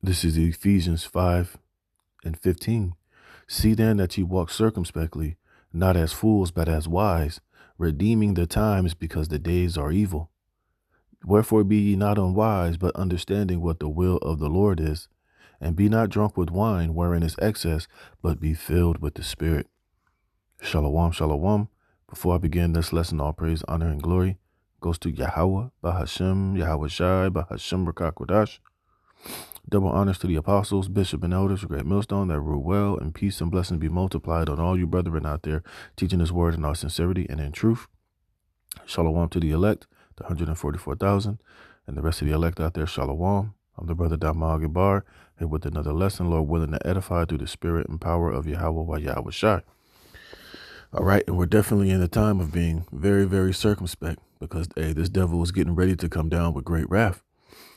This is Ephesians 5:15. See then that ye walk circumspectly, not as fools, but as wise, redeeming the times, because the days are evil. Wherefore be ye not unwise, but understanding what the will of the Lord is. And be not drunk with wine, wherein is excess, but be filled with the Spirit. Shalom, shalom. Before I begin this lesson, all praise, honor, and glory goes to Yahweh, Bahashem, Yahweh Shai, Bahashem Rakakwadash. Double honors to the apostles, bishop, and elders, a great millstone that rule well, and peace and blessings be multiplied on all you brethren out there, teaching his word in all sincerity and in truth. Shalom to the elect, the 144,000, and the rest of the elect out there, shalom. I'm the brother Damag Bar, here with another lesson, Lord willing, to edify through the spirit and power of Yahweh Yahweh Shai. All right, and we're definitely in the time of being very, very circumspect, because this devil is getting ready to come down with great wrath.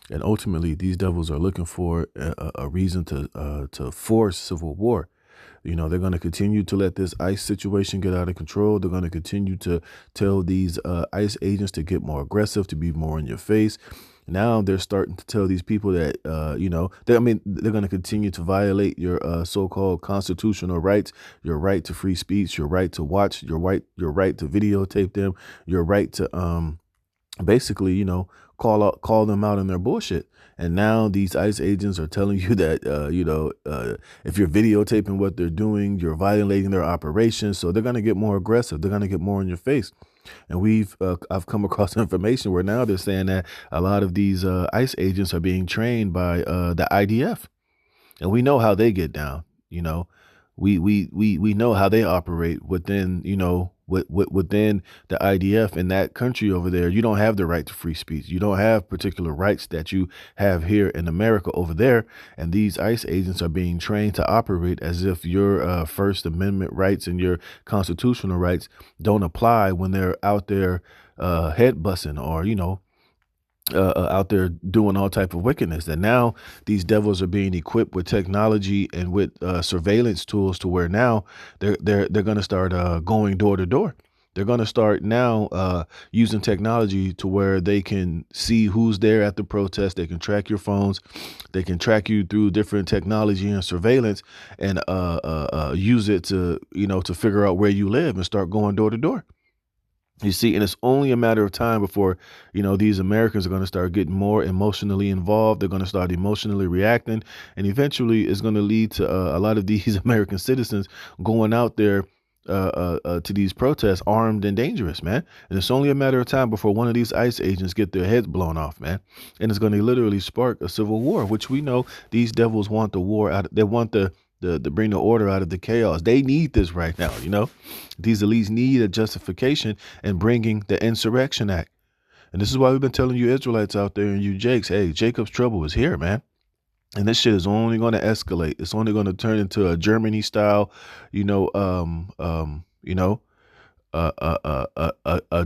And ultimately, these devils are looking for a reason to force civil war. You know, they're going to continue to let this ICE situation get out of control. They're going to continue to tell these ICE agents to get more aggressive, to be more in your face. Now they're starting to tell these people that, they're going to continue to violate your so-called constitutional rights, your right to free speech, your right to watch, your right to videotape them, your right to basically, call them out on their bullshit. And now these ICE agents are telling you that, if you're videotaping what they're doing, you're violating their operations. So they're going to get more aggressive. They're going to get more in your face. And I've come across information where now they're saying that a lot of these ICE agents are being trained by the IDF. And we know how they get down. We know how they operate within, within the IDF in that country over there. You don't have the right to free speech. You don't have particular rights that you have here in America over there. And these ICE agents are being trained to operate as if your First Amendment rights and your constitutional rights don't apply when they're out there head bussing or, out there doing all type of wickedness. And now these devils are being equipped with technology and with surveillance tools to where now they're going to start going door to door. They're going to start now using technology to where they can see who's there at the protest. They can track your phones. They can track you through different technology and surveillance and use it to, to figure out where you live and start going door to door. You see, and it's only a matter of time before, these Americans are going to start getting more emotionally involved. They're going to start emotionally reacting. And eventually it's going to lead to a lot of these American citizens going out there to these protests armed and dangerous, man. And it's only a matter of time before one of these ICE agents get their heads blown off, man. And it's going to literally spark a civil war, which we know these devils want the war out. They want to bring the order out of the chaos. They need this right now. These elites need a justification in bringing the Insurrection Act. And this is why we've been telling you Israelites out there and you Jakes, hey, Jacob's trouble is here, man. And this shit is only going to escalate. It's only going to turn into a Germany style, a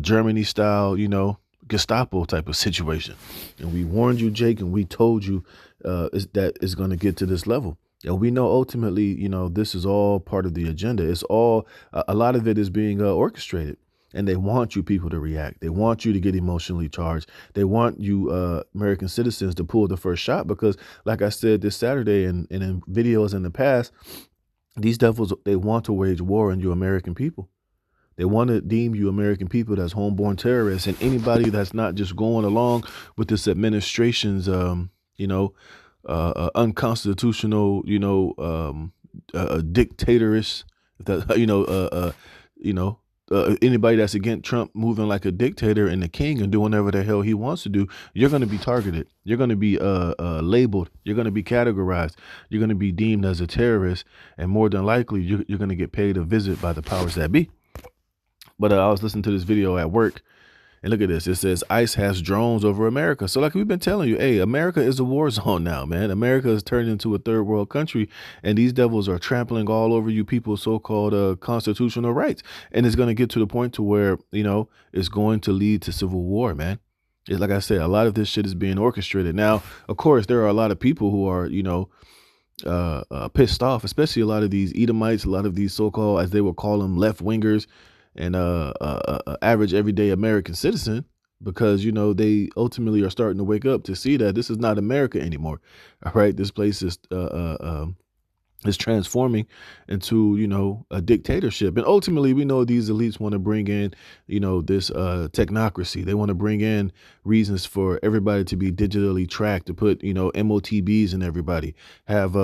Germany style, Gestapo type of situation. And we warned you, Jake, and we told you that it's going to get to this level. And we know ultimately, this is all part of the agenda. It's all a lot of it is being orchestrated, and they want you people to react. They want you to get emotionally charged. They want you American citizens to pull the first shot, because like I said this Saturday and in videos in the past, these devils, they want to wage war on you American people. They want to deem you American people as homeborn terrorists, and anybody that's not just going along with this administration's, unconstitutional, dictatorish, anybody that's against Trump moving like a dictator and the king and doing whatever the hell he wants to do, you're going to be targeted. You're going to be labeled. You're going to be categorized. You're going to be deemed as a terrorist, and more than likely, you're going to get paid a visit by the powers that be. But I was listening to this video at work. And look at this. It says ICE has drones over America. So like we've been telling you, hey, America is a war zone now, man. America has turned into a third world country, and these devils are trampling all over you people's so-called constitutional rights. And it's going to get to the point to where, it's going to lead to civil war, man. It's like I said, a lot of this shit is being orchestrated. Now, of course, there are a lot of people who are, pissed off, especially a lot of these Edomites, a lot of these so-called, as they would call them, left wingers, and average everyday American citizen. because, they ultimately are starting to wake up to see that this is not America anymore. All right. This place is transforming into, a dictatorship. And ultimately, we know these elites want to bring in, this technocracy. They want to bring in reasons for everybody to be digitally tracked, to put, MOTBs in everybody, have, they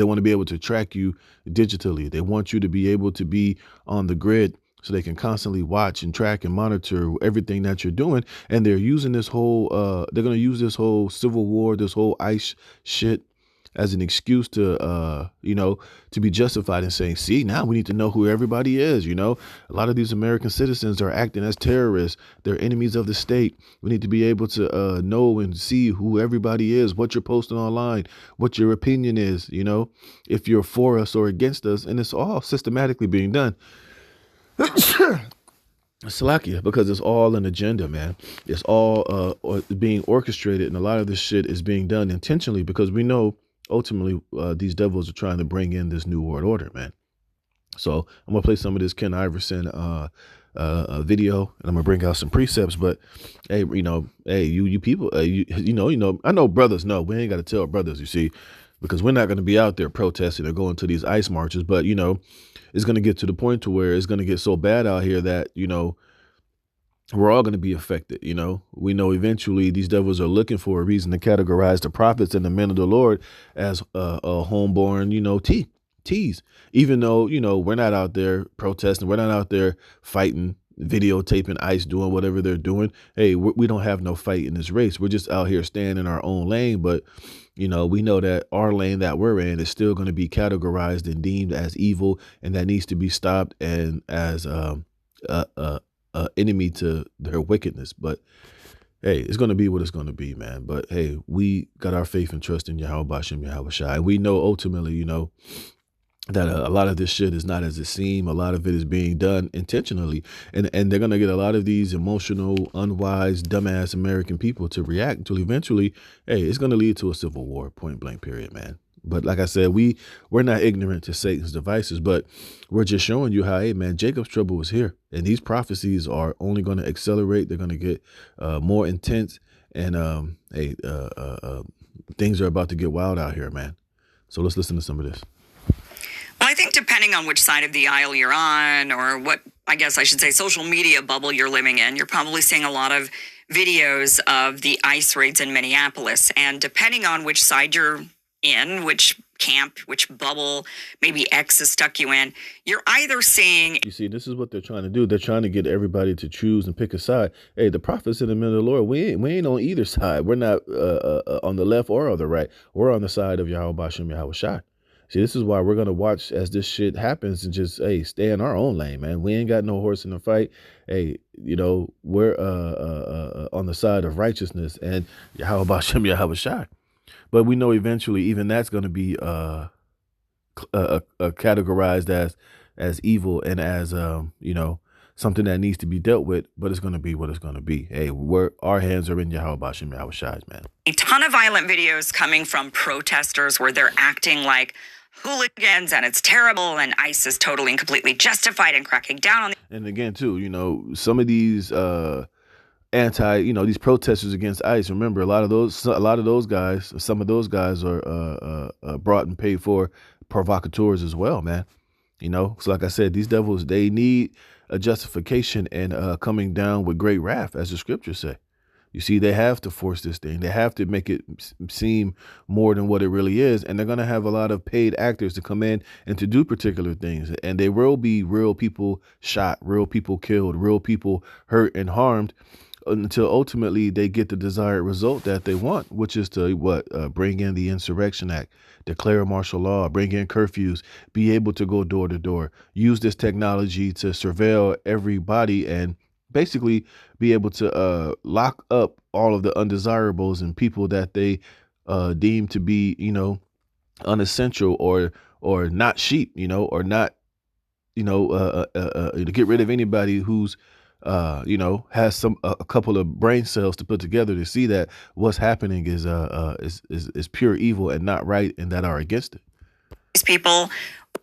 want to be able to track you digitally. They want you to be able to be on the grid so they can constantly watch and track and monitor everything that you're doing. And they're using this whole, they're going to use this whole civil war, this whole ICE shit as an excuse to, to be justified in saying, see, now we need to know who everybody is. A lot of these American citizens are acting as terrorists. They're enemies of the state. We need to be able to know and see who everybody is, what you're posting online, what your opinion is, if you're for us or against us. And it's all systematically being done. Salakia, because it's all an agenda, man. It's all being orchestrated, and a lot of this shit is being done intentionally because we know ultimately these devils are trying to bring in this new world order, man. So I'm gonna play some of this Ken Iverson video, and I'm gonna bring out some precepts. But hey, you people, I know brothers know we ain't got to tell brothers, you see, because we're not going to be out there protesting or going to these ICE marches. But it's going to get to the point to where it's going to get so bad out here that we're all going to be affected. We know eventually these devils are looking for a reason to categorize the prophets and the men of the Lord as a homeborn, T's, even though, we're not out there protesting. We're not out there fighting, videotaping ICE, doing whatever they're doing. Hey, we don't have no fight in this race. We're just out here staying in our own lane. But, we know that our lane that we're in is still going to be categorized and deemed as evil, and that needs to be stopped and as enemy to their wickedness. But hey, it's going to be what it's going to be, man. But hey, we got our faith and trust in Yahweh Bashem, Yahweh Shai. We know ultimately, that a lot of this shit is not as it seems. A lot of it is being done intentionally. And they're going to get a lot of these emotional, unwise, dumbass American people to react until eventually, hey, it's going to lead to a civil war, point blank, period, man. But like I said, we're not ignorant to Satan's devices, but we're just showing you how, hey, man, Jacob's trouble is here. And these prophecies are only going to accelerate. They're going to get more intense. And things are about to get wild out here, man. So let's listen to some of this. Well, I think depending on which side of the aisle you're on, or what, I guess I should say, social media bubble you're living in, you're probably seeing a lot of videos of the ICE raids in Minneapolis. And depending on which side you're in, which camp, which bubble, maybe X has stuck you in, you're either seeing... You see, this is what they're trying to do. They're trying to get everybody to choose and pick a side. Hey, the prophets in the middle of the Lord, we ain't on either side. We're not on the left or on the right. We're on the side of Yahweh Bashem, Yahweh Shai. See, this is why we're going to watch as this shit happens and just, hey, stay in our own lane, man. We ain't got no horse in the fight. Hey, we're on the side of righteousness and Yahweh Bashem, Yahweh Shai. But we know eventually even that's going to be categorized as evil and as, something that needs to be dealt with, but it's going to be what it's going to be. Hey, our hands are in Yahweh Bashem, Yahweh Shai, man. A ton of violent videos coming from protesters where they're acting like hooligans and it's terrible and ICE is totally and completely justified in cracking down on them. And again, too, some of these these protesters against ICE, remember, a lot of those guys, some of those guys are brought and paid for provocateurs as well, man. So like I said, these devils, they need a justification and coming down with great wrath, as the scriptures say. You see, they have to force this thing. They have to make it seem more than what it really is. And they're going to have a lot of paid actors to come in and to do particular things. And there will be real people shot, real people killed, real people hurt and harmed until ultimately they get the desired result that they want, which is to bring in the Insurrection Act, declare martial law, bring in curfews, be able to go door to door, use this technology to surveil everybody and basically be able to lock up all of the undesirables and people that they deem to be, unessential or not sheep, or not, to get rid of anybody who's has a couple of brain cells to put together to see that what's happening is pure evil and not right and that are against it. these people,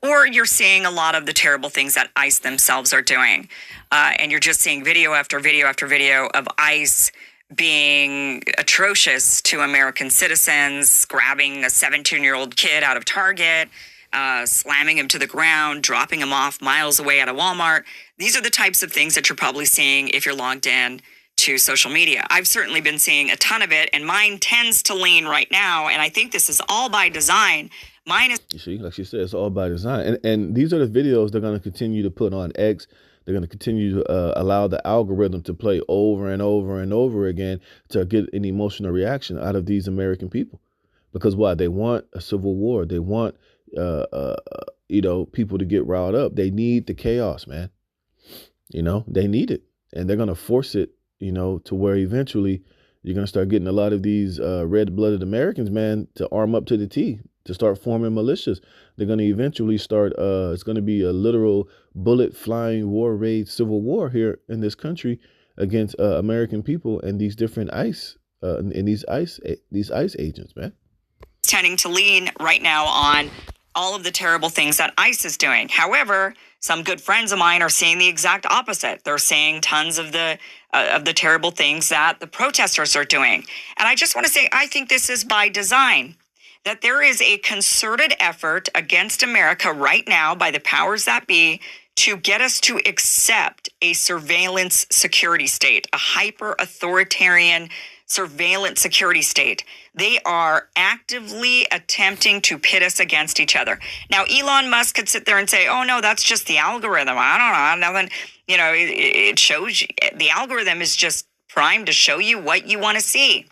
or you're seeing a lot of the terrible things that ICE themselves are doing. And you're just seeing video after video after video of ICE being atrocious to American citizens, grabbing a 17-year-old kid out of Target, slamming him to the ground, dropping him off miles away at a Walmart. These are the types of things that you're probably seeing if you're logged in to social media. I've certainly been seeing a ton of it, and mine tends to lean right now, and I think this is all by design. Mine is... You see, like she said, it's all by design. And these are the videos they're going to continue to put on X. They're going to continue to allow the algorithm to play over and over and over again to get an emotional reaction out of these American people. Because why? They want a civil war. They want, people to get riled up. They need the chaos, man. They need it. And they're going to force it, to where eventually you're going to start getting a lot of these red-blooded Americans, man, to arm up to the T, to start forming militias. They're going to eventually start, it's going to be a literal bullet flying war rage civil war here in this country against American people and these different ICE and these ICE agents, man. Tending to lean right now on all of the terrible things that ICE is doing. However, some good friends of mine are seeing the exact opposite. They're seeing tons of the terrible things that the protesters are doing. And I just want to say, I think this is by design, that there is a concerted effort against America right now by the powers that be to get us to accept a surveillance security state, a hyper-authoritarian surveillance security state. They are actively attempting to pit us against each other. Now, Elon Musk could sit there and say, oh, no, that's just the algorithm. I don't know. Nothing, it shows you, the algorithm is just primed to show you what you want to see.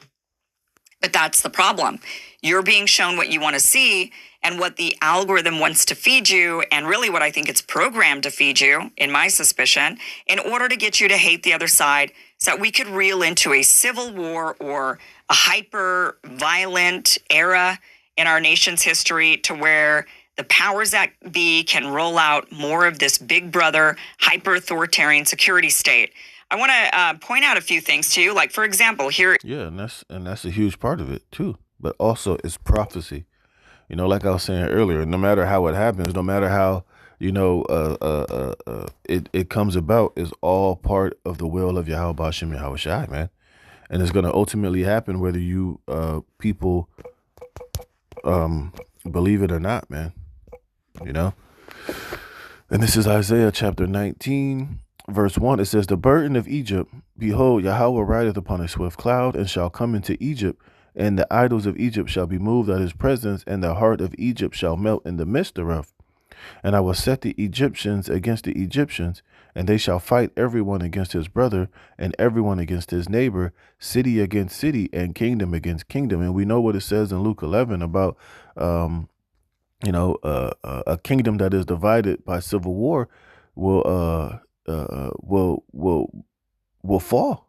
But that's the problem. You're being shown what you want to see and what the algorithm wants to feed you, and really what I think it's programmed to feed you, in my suspicion, in order to get you to hate the other side, so that we could reel into a civil war or a hyper-violent era in our nation's history to where the powers that be can roll out more of this big brother, hyper-authoritarian security state. I want to point out a few things to you, like, for example, here... Yeah, and that's a huge part of it, too. But also, it's prophecy. Like I was saying earlier, no matter how it happens, no matter how, it comes about, is all part of the will of Yahweh Bashem Yahweh Shai, man. And it's going to ultimately happen whether you people believe it or not, man. And this is Isaiah chapter 19, verse 1. It says, the burden of Egypt, behold, Yahweh rideth upon a swift cloud, and shall come into Egypt, and the idols of Egypt shall be moved at his presence, and the heart of Egypt shall melt in the midst thereof. And I will set the Egyptians against the Egyptians, and they shall fight everyone against his brother, and everyone against his neighbor, city against city, and kingdom against kingdom. And we know what it says in Luke 11 about, a kingdom that is divided by civil war will fall.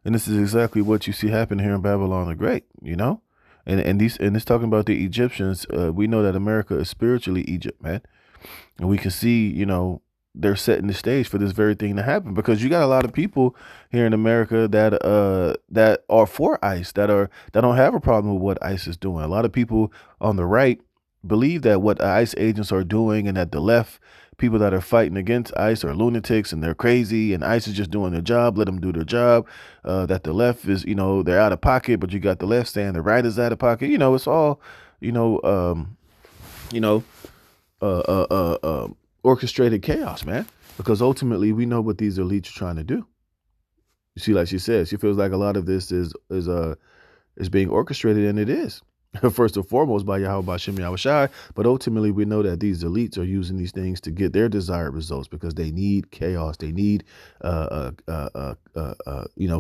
And this is exactly what you see happen here in Babylon the Great, and it's talking about the Egyptians. We know that America is spiritually Egypt, man. And we can see, they're setting the stage for this very thing to happen, because you got a lot of people here in America that are for ICE, that don't have a problem with what ICE is doing. A lot of people on the right believe that what ICE agents are doing, and that the left people that are fighting against ICE are lunatics and they're crazy, and ICE is just doing their job. Let them do their job. That the left is, they're out of pocket, but you got the left saying the right is out of pocket. It's all, orchestrated chaos, man. Because ultimately, we know what these elites are trying to do. You see, like she says, she feels like a lot of this is being orchestrated, and it is. First and foremost by Yahweh Bashem Yahweh Shai, but ultimately we know that these elites are using these things to get their desired results, because they need chaos. They need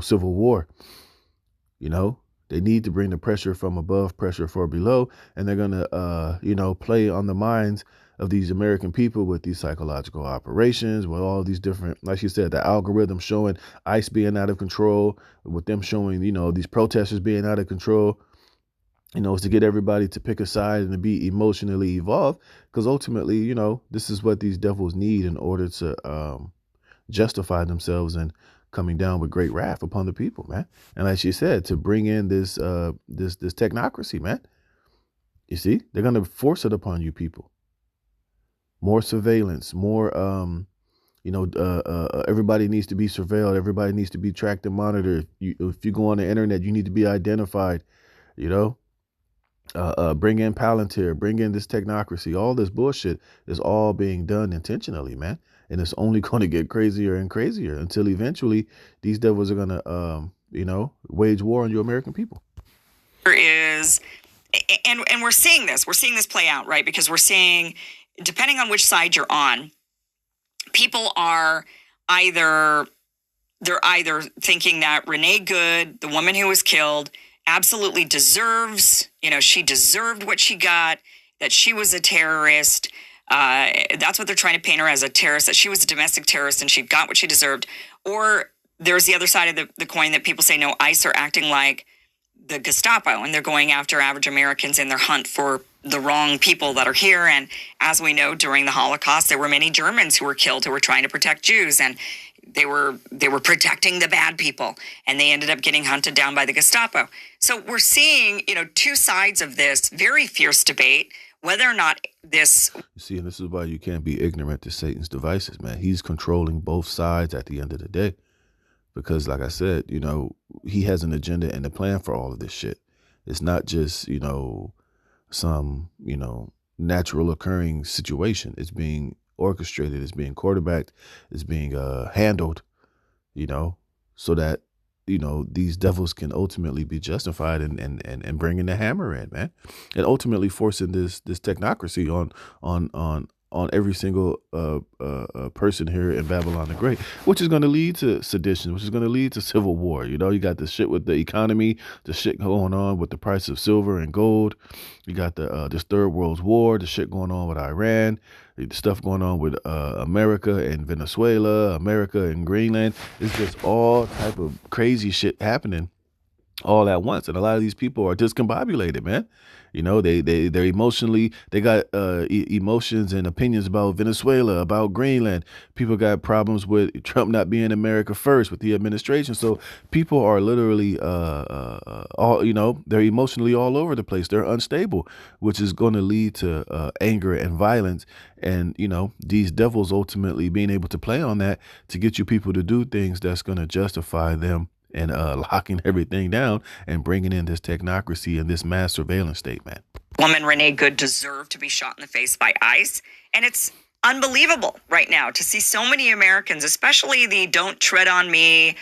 civil war. They need to bring the pressure from above, pressure from below, and they're gonna play on the minds of these American people with these psychological operations, with all these different, like you said, the algorithm showing ICE being out of control, with them showing these protesters being out of control. Is to get everybody to pick a side and to be emotionally evolved, because ultimately, this is what these devils need in order to justify themselves and coming down with great wrath upon the people, man. And like she said, to bring in this technocracy, man. You see, they're going to force it upon you people. More surveillance, more, everybody needs to be surveilled. Everybody needs to be tracked and monitored. If you go on the internet, you need to be identified, you know, bring in Palantir, bring in this technocracy. All this bullshit is all being done intentionally, man. And it's only going to get crazier and crazier until eventually these devils are going to, wage war on you American people. There is, and we're seeing this play out, right? Because we're seeing, depending on which side you're on, people are either thinking that Renee Good, the woman who was killed, absolutely deserves, she deserved what she got, that she was a terrorist. That's what they're trying to paint her as, a terrorist, that she was a domestic terrorist and she got what she deserved. Or there's the other side of the coin that people say, no, ICE are acting like the Gestapo and they're going after average Americans in their hunt for the wrong people that are here. And as we know, during the Holocaust, there were many Germans who were killed who were trying to protect Jews, and they were protecting the bad people, and they ended up getting hunted down by the Gestapo. So we're seeing, two sides of this very fierce debate, whether or not this... You see, and this is why you can't be ignorant to Satan's devices, man. He's controlling both sides at the end of the day. Because like I said, he has an agenda and a plan for all of this shit. It's not just, some, natural occurring situation. It's being orchestrated, it's being quarterbacked, it's being handled, so that, these devils can ultimately be justified and bringing the hammer in, man. And ultimately forcing this technocracy on every single person here in Babylon the Great, which is going to lead to sedition, which is going to lead to civil war. You got the shit with the economy, the shit going on with the price of silver and gold. You got this third world war, the shit going on with Iran, the stuff going on with America and Venezuela, America and Greenland. It's just all type of crazy shit happening all at once. And a lot of these people are discombobulated, man. They're emotionally, they got emotions and opinions about Venezuela, about Greenland. People got problems with Trump not being America first with the administration. So people are literally, they're emotionally all over the place. They're unstable, which is going to lead to anger and violence. And, these devils ultimately being able to play on that to get you people to do things that's going to justify them and locking everything down and bringing in this technocracy and this mass surveillance state, man. Woman Renee Good deserved to be shot in the face by ICE. And it's unbelievable right now to see so many Americans, especially the Don't Tread on Me,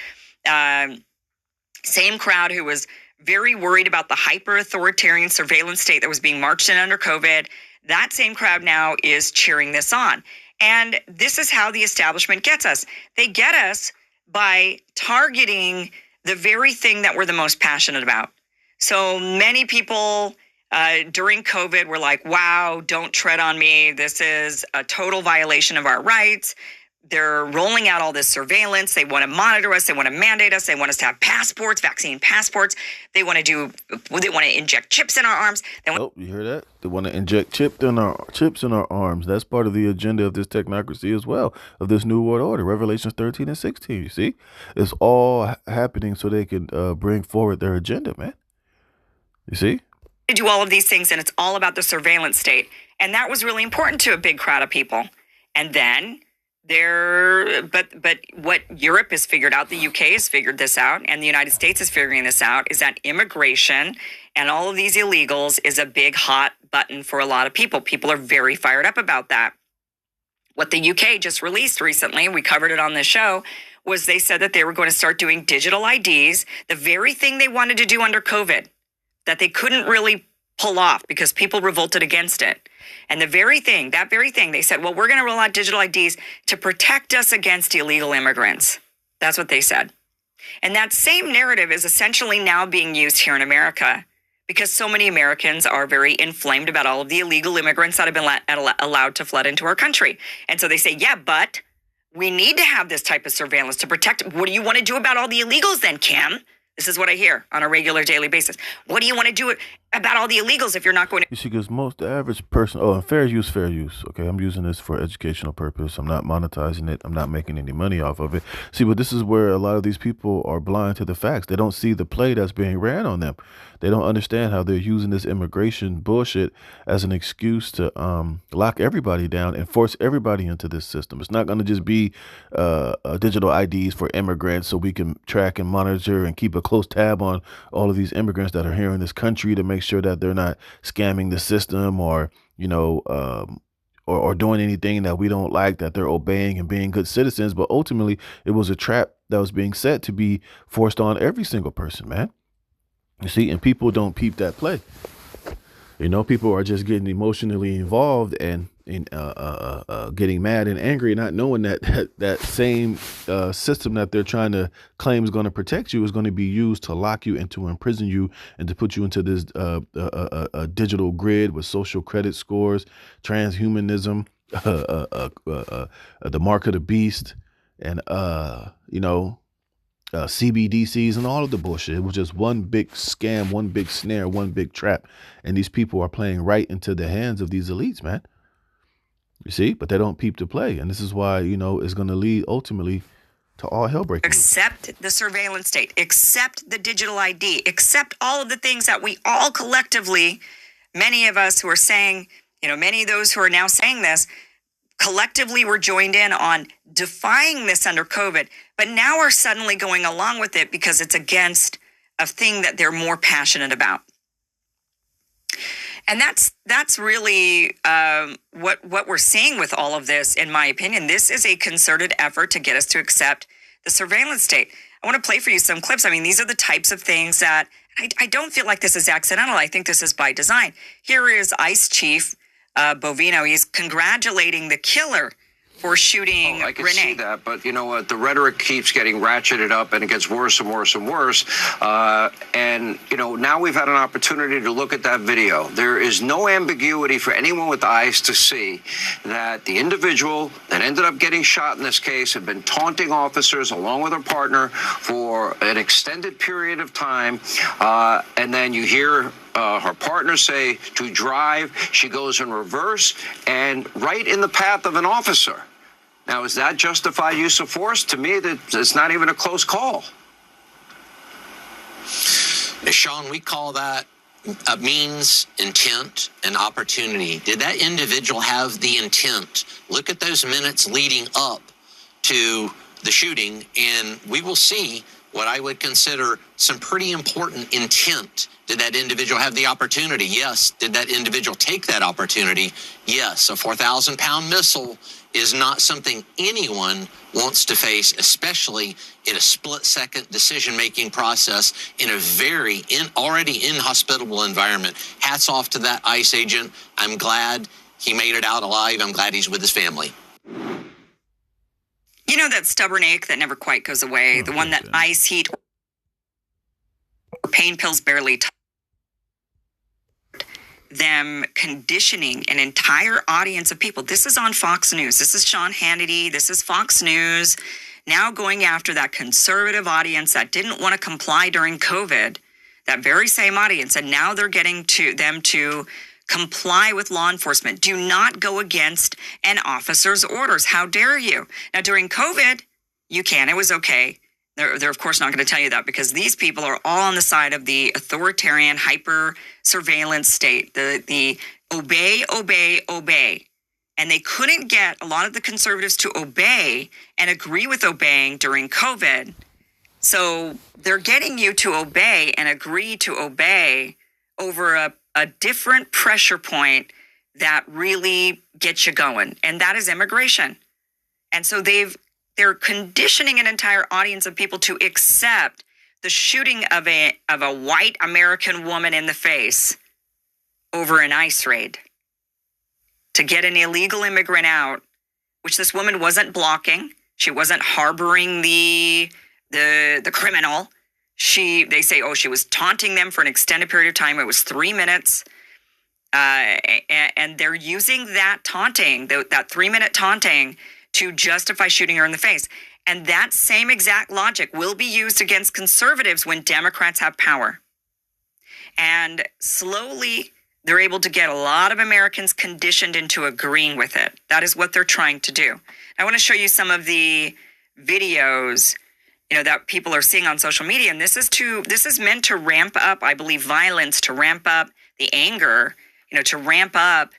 same crowd who was very worried about the hyper-authoritarian surveillance state that was being marched in under COVID. That same crowd now is cheering this on. And this is how the establishment gets us. They get us by targeting the very thing that we're the most passionate about. So many people during COVID were like, wow, don't tread on me. This is a total violation of our rights. They're rolling out all this surveillance. They want to monitor us. They want to mandate us. They want us to have passports, vaccine passports. They want to inject chips in our arms. You hear that? They want to inject chips in our arms. That's part of the agenda of this technocracy as well, of this new world order, Revelations 13 and 16. You see, it's all happening so they can bring forward their agenda, man. You see? They do all of these things, and it's all about the surveillance state. And that was really important to a big crowd of people. And then but what Europe has figured out, the UK has figured this out, and the United States is figuring this out, is that immigration and all of these illegals is a big hot button for a lot of people. People are very fired up about that. What the UK just released recently, we covered it on this show, was they said that they were going to start doing digital IDs, the very thing they wanted to do under COVID, that they couldn't really pull off because people revolted against it. And that very thing, they said, well, we're going to roll out digital IDs to protect us against illegal immigrants. That's what they said. And that same narrative is essentially now being used here in America because so many Americans are very inflamed about all of the illegal immigrants that have been allowed to flood into our country. And so they say, yeah, but we need to have this type of surveillance to protect. What do you want to do about all the illegals then, Kim? This is what I hear on a regular daily basis. What do you want to do about all the illegals if you're not going to. You see, because the average person, and fair use, fair use. Okay, I'm using this for educational purpose. I'm not monetizing it. I'm not making any money off of it. See, but this is where a lot of these people are blind to the facts. They don't see the play that's being ran on them. They don't understand how they're using this immigration bullshit as an excuse to lock everybody down and force everybody into this system. It's not going to just be digital IDs for immigrants so we can track and monitor and keep a close tab on all of these immigrants that are here in this country to make sure that they're not scamming the system or or doing anything that we don't like, that they're obeying and being good citizens. But ultimately, it was a trap that was being set to be forced on every single person, man. You see, and people don't peep that play. People are just getting emotionally involved and getting mad and angry, not knowing that same system that they're trying to claim is going to protect you is going to be used to lock you and to imprison you and to put you into this digital grid with social credit scores, transhumanism, the mark of the beast, and CBDCs and all of the bullshit. It was just one big scam, one big snare, one big trap. And these people are playing right into the hands of these elites, man. You see, but they don't peep to play. And this is why, it's going to lead ultimately to all hell breaking loose. Accept the surveillance state, accept the digital ID, accept all of the things that we all collectively, many of us who are saying, many of those who are now saying this, collectively were joined in on defying this under COVID, but now are suddenly going along with it because it's against a thing that they're more passionate about. And that's really what we're seeing with all of this, in my opinion. This is a concerted effort to get us to accept the surveillance state. I want to play for you some clips. I mean, these are the types of things that I don't feel like this is accidental. I think this is by design. Here is ICE Chief Bovino. He's congratulating the killer for shooting I can Renee. see that, but you know what? The rhetoric keeps getting ratcheted up, and it gets worse and worse and worse. And now we've had an opportunity to look at that video. There is no ambiguity for anyone with eyes to see that the individual that ended up getting shot in this case had been taunting officers along with her partner for an extended period of time. And then you hear her partner say to drive. She goes in reverse and right in the path of an officer. Now, is that justified use of force? To me, it's not even a close call. Sean, we call that means, intent, and opportunity. Did that individual have the intent? Look at those minutes leading up to the shooting, and we will see what I would consider some pretty important intent. Did that individual have the opportunity? Yes. Did that individual take that opportunity? Yes. A 4,000-pound missile is not something anyone wants to face, especially in a split-second decision-making process in a very already inhospitable environment. Hats off to that ICE agent. I'm glad he made it out alive. I'm glad he's with his family. That stubborn ache that never quite goes away, the one that ice, heat, or pain pills barely touch. Them conditioning an entire audience of people. This is on Fox News. This is Sean Hannity. This is Fox News. Now going after that conservative audience that didn't want to comply during COVID, that very same audience, and now they're getting them to comply with law enforcement. Do not go against an officer's orders. How dare you? Now, during COVID, you can. It was okay. They're of course not going to tell you that because these people are all on the side of the authoritarian hyper surveillance state, the obey, obey, obey. And they couldn't get a lot of the conservatives to obey and agree with obeying during COVID. So they're getting you to obey and agree to obey over a different pressure point that really gets you going. And that is immigration. And so they're conditioning an entire audience of people to accept the shooting of a white American woman in the face over an ICE raid to get an illegal immigrant out, which this woman wasn't blocking. She wasn't harboring the criminal. They say, she was taunting them for an extended period of time. It was 3 minutes. And they're using that taunting, that 3-minute taunting, to justify shooting her in the face. And that same exact logic will be used against conservatives when Democrats have power. And slowly, they're able to get a lot of Americans conditioned into agreeing with it. That is what they're trying to do. I want to show you some of the videos, that people are seeing on social media. And this is meant to ramp up, I believe, violence, to ramp up the anger, to ramp up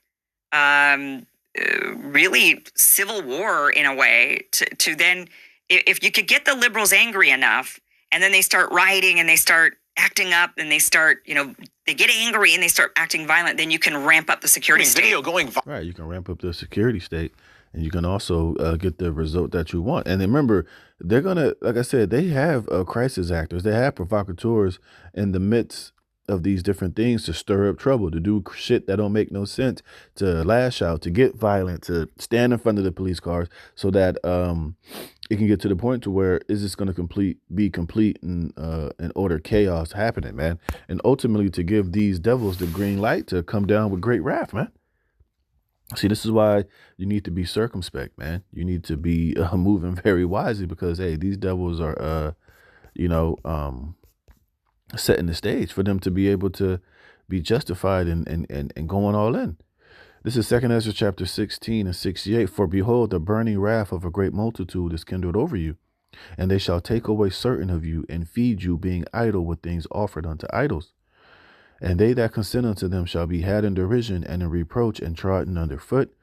really civil war in a way, to then, if you could get the liberals angry enough, and then they start rioting and they start acting up and they start, they get angry and they start acting violent, then you can ramp up the security state. Video going right, you can ramp up the security state, and you can also get the result that you want. And remember, they're gonna, like I said, they have crisis actors, they have provocateurs in the midst of these different things to stir up trouble, to do shit that don't make no sense, to lash out, to get violent, to stand in front of the police cars, so that it can get to the point to where is this going to be complete and order chaos happening, man, and ultimately to give these devils the green light to come down with great wrath, man. See, this is why you need to be circumspect, man. You need to be moving very wisely, because hey, these devils are setting the stage for them to be able to be justified and going all in. This is 2 Ezra chapter 16 and 68. For behold, the burning wrath of a great multitude is kindled over you, and they shall take away certain of you and feed you, being idle with things offered unto idols. And they that consent unto them shall be had in derision and in reproach and trodden under foot.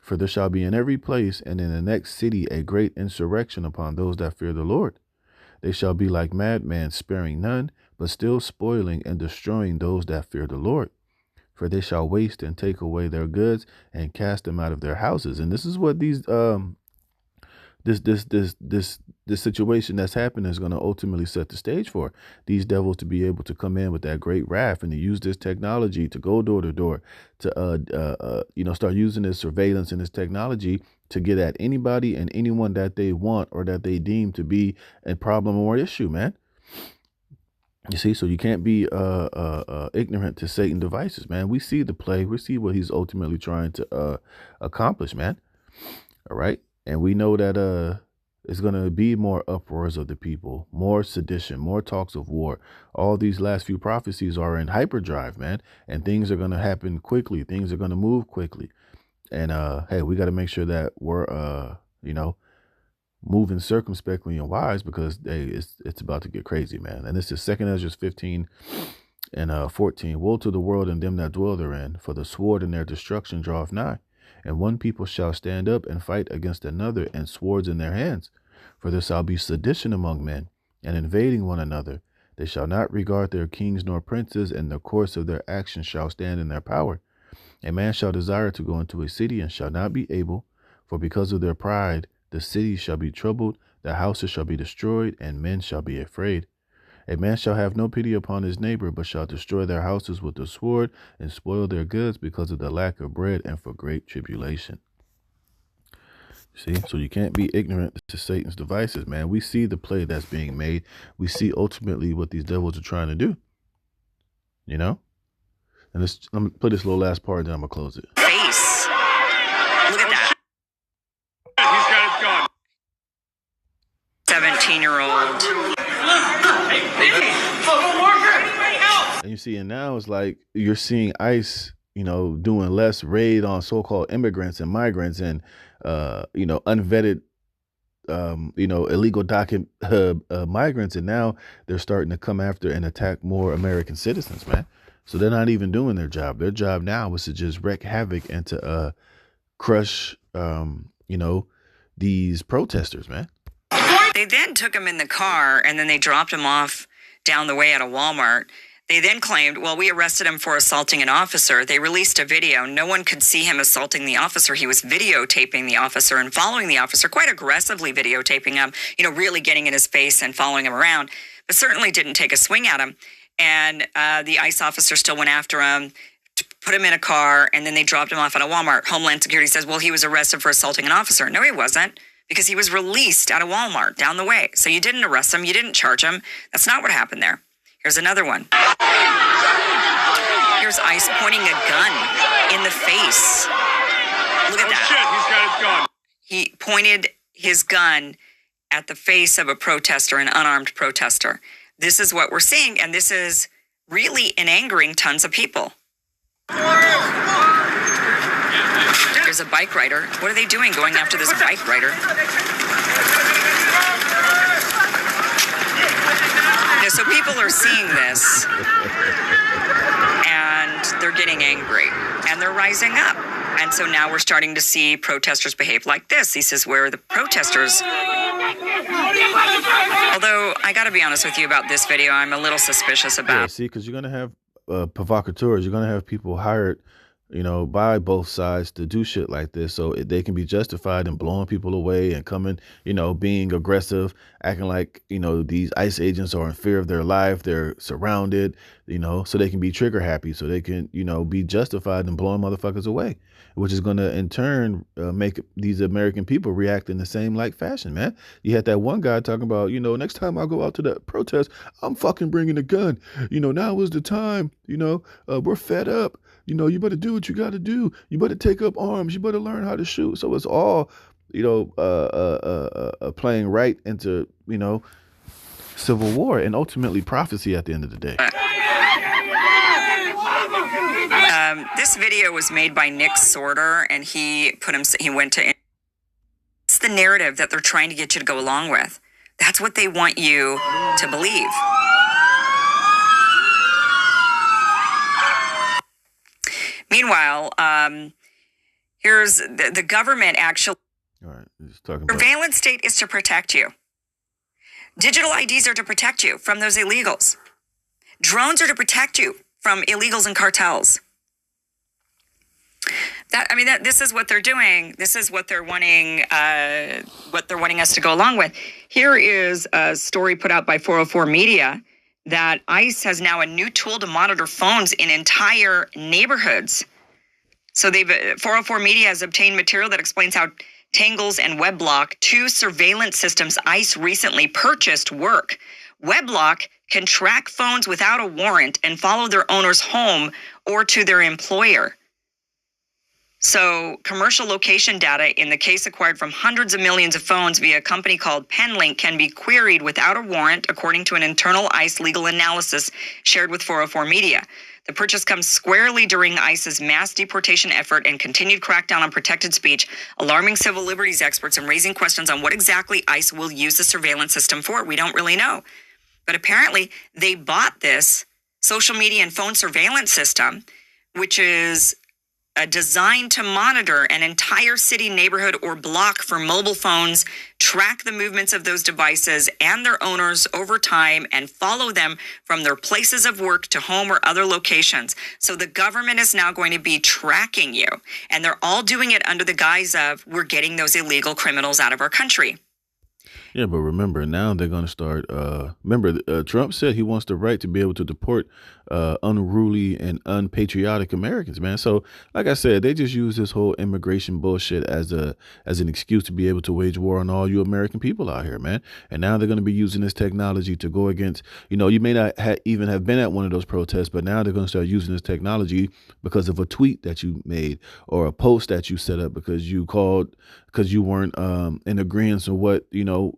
For there shall be in every place and in the next city a great insurrection upon those that fear the Lord. They shall be like madmen, sparing none, but still spoiling and destroying those that fear the Lord. For they shall waste and take away their goods and cast them out of their houses. And this is what these this situation that's happening is going to ultimately set the stage for these devils to be able to come in with that great wrath and to use this technology to go door to door, to start using this surveillance and this technology to get at anybody and anyone that they want or that they deem to be a problem or issue, man. You see, so you can't be ignorant to Satan's devices, man. We see the play. We see what he's ultimately trying to accomplish, man. All right. And we know that it's going to be more uproars of the people, more sedition, more talks of war. All these last few prophecies are in hyperdrive, man. And things are going to happen quickly. Things are going to move quickly. And hey, we got to make sure that we're, moving circumspectly and wise, because hey, it's about to get crazy, man. And this is 2 Ezra 15 and 14. Woe to the world and them that dwell therein, for the sword and their destruction draweth nigh. And one people shall stand up and fight against another, and swords in their hands. For there shall be sedition among men, and invading one another. They shall not regard their kings nor princes, and the course of their actions shall stand in their power. A man shall desire to go into a city, and shall not be able, for because of their pride the city shall be troubled, the houses shall be destroyed, and men shall be afraid. A man shall have no pity upon his neighbor, but shall destroy their houses with the sword, and spoil their goods because of the lack of bread and for great tribulation. See, so you can't be ignorant to Satan's devices, man. We see the play that's being made. We see ultimately what these devils are trying to do. And let me put this little last part, then I'm going to close it. Face. Look at that. He's got his gun. 17-year-old. And you see, and now it's like you're seeing ICE, doing less raid on so-called immigrants and migrants and, unvetted, illegal document migrants. And now they're starting to come after and attack more American citizens, man. So they're not even doing their job. Their job now is to just wreak havoc and to crush, these protesters, man. They then took him in the car and then they dropped him off down the way at a Walmart. They then claimed, well, we arrested him for assaulting an officer. They released a video. No one could see him assaulting the officer. He was videotaping the officer and following the officer, quite aggressively videotaping him, really getting in his face and following him around, but certainly didn't take a swing at him. And the ICE officer still went after him, put him in a car, and then they dropped him off at a Walmart. Homeland Security says, well, he was arrested for assaulting an officer. No, he wasn't, because he was released at a Walmart down the way. So you didn't arrest him. You didn't charge him. That's not what happened there. Here's another one. Here's ICE pointing a gun in the face. Look at that. Shit, he's got his gun. He pointed his gun at the face of a protester, an unarmed protester. This is what we're seeing, and this is really angering tons of people. There's a bike rider. What are they doing going after this bike rider? So people are seeing this and they're getting angry and they're rising up. And so now we're starting to see protesters behave like this. This is where the protesters... Although, I got to be honest with you about this video, I'm a little suspicious about... Yeah, see, because you're going to have provocateurs. You're going to have people hired, by both sides to do shit like this. So they can be justified in blowing people away and coming, being aggressive, acting like, these ICE agents are in fear of their life. They're surrounded, so they can be trigger happy. So they can, be justified in blowing motherfuckers away, which is going to in turn make these American people react in the same like fashion, man. You had that one guy talking about, next time I go out to that protest, I'm fucking bringing a gun. Now is the time, we're fed up. You better do what you got to do. You better take up arms. You better learn how to shoot. So it's all, playing right into, civil war and ultimately prophecy at the end of the day. This video was made by Nick Sorter, and he went to... It's the narrative that they're trying to get you to go along with. That's what they want you to believe. Meanwhile, here's the government actually... All right, just talking about... Surveillance state is to protect you. Digital IDs are to protect you from those illegals. Drones are to protect you from illegals and cartels. This is what they're doing. This is what they're wanting us to go along with. Here is a story put out by 404 Media that ICE has now a new tool to monitor phones in entire neighborhoods. So 404 Media has obtained material that explains how Tangles and WebLock, two surveillance systems ICE recently purchased, work. WebLock can track phones without a warrant and follow their owner's home or to their employer. So commercial location data in the case acquired from hundreds of millions of phones via a company called Penlink can be queried without a warrant, according to an internal ICE legal analysis shared with 404 Media. The purchase comes squarely during ICE's mass deportation effort and continued crackdown on protected speech, alarming civil liberties experts and raising questions on what exactly ICE will use the surveillance system for. We don't really know. But apparently they bought this social media and phone surveillance system, which is designed to monitor an entire city, neighborhood, or block for mobile phones, track the movements of those devices and their owners over time, and follow them from their places of work to home or other locations. So the government is now going to be tracking you, and they're all doing it under the guise of, we're getting those illegal criminals out of our country. Yeah, but remember, now they're going to start, Trump said he wants the right to be able to deport unruly and unpatriotic Americans, man. So, like I said, they just use this whole immigration bullshit as an excuse to be able to wage war on all you American people out here, man. And now they're going to be using this technology to go against, you may not even have been at one of those protests, but now they're going to start using this technology because of a tweet that you made or a post that you set up because you weren't in agreement with what,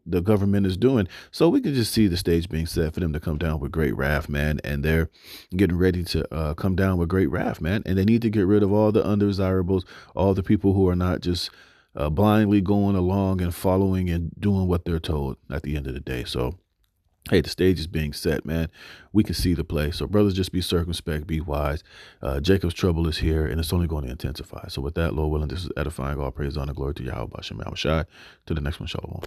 the government is doing. So we can just see the stage being set for them to come down with great wrath, man. And they're getting ready to come down with great wrath, man. And they need to get rid of all the undesirables, all the people who are not just blindly going along and following and doing what they're told at the end of the day. So, hey, the stage is being set, man. We can see the play. So, brothers, just be circumspect, be wise. Jacob's trouble is here, and it's only going to intensify. So, with that, Lord willing, this is edifying. All praise, honor, glory to Yahweh, Bashem, Yahweh Shai. To the next one, Shalom.